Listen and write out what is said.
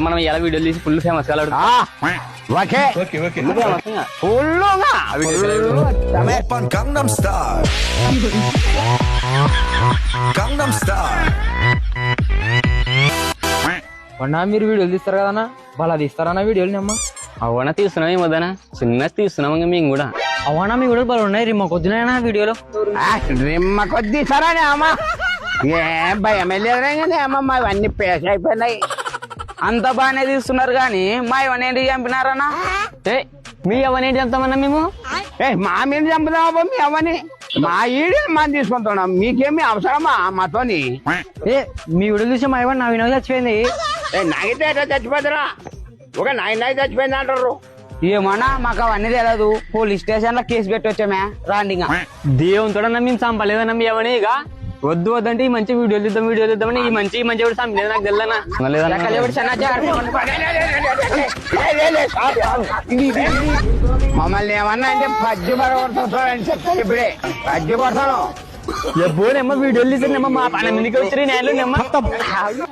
మనం ఎలా వీడియోలు తీసి ఫుల్ ఫేమస్ కాలాడు Open Gangnam Style. Gangnam Style. అన్నా మీరు వీడియోలు తీస్తారు కదన్నా బాగా తీస్తారన్నా వీడియోలు అమ్మా అవునా తీస్తున్నాం ఏమోదనా చిన్న తీస్తున్నాం ఇంకా మేము కూడా అవునా మీ వీడియోలు బాగా ఉన్నాయి రిమ్మ కొద్దినా వీడియోలో రిమ్మ కొద్ది సరే అమ్మా ఏం భయం లేదురే అమ్మమ్మ ఇవన్నీ పేష అయిపోయినాయి. అంత బాగానే తీస్తున్నారు కానీ మా ఇవన్నీ ఏంటి చంపినారన్నా మీ అవన్నీ ఏంటి చంపుతామన్నా మేము మా మీద చంపుదామా మీ అవని మా ఈడే మనం తీసుకుంటున్నాం మీకేమి అవసరమా మాతోని మీ వీడియోలు చూసి మా ఇవ్వండి నా వినోదం చచ్చిపోయింది నాకైతే ఎట్లా చచ్చిపోతురా ఒక నాయన చచ్చిపోయింది అంటారు. ఏమన్నా మాకు అవన్నీ తెలియదు పోలీస్ స్టేషన్ లో కేసు పెట్టి వచ్చామే రాండి దేవునితోడన్నా మేము చంపలేదన్నా మీ అవన్నీ ఇక వద్దు వద్దంటే ఈ మంచి వీడియోలు ఇద్దామని ఈ మంచి కూడా చంపలేదు నాకు తెల్లనా మమ్మల్ని ఏమన్నా అంటే పద్య పడగొడుతుంటారని చెప్తాను ఇప్పుడే పద్య పడతాను ఎప్పుడేమో వీడియోలు తీసానేమో మా పని ఎందుకు వచ్చి నేను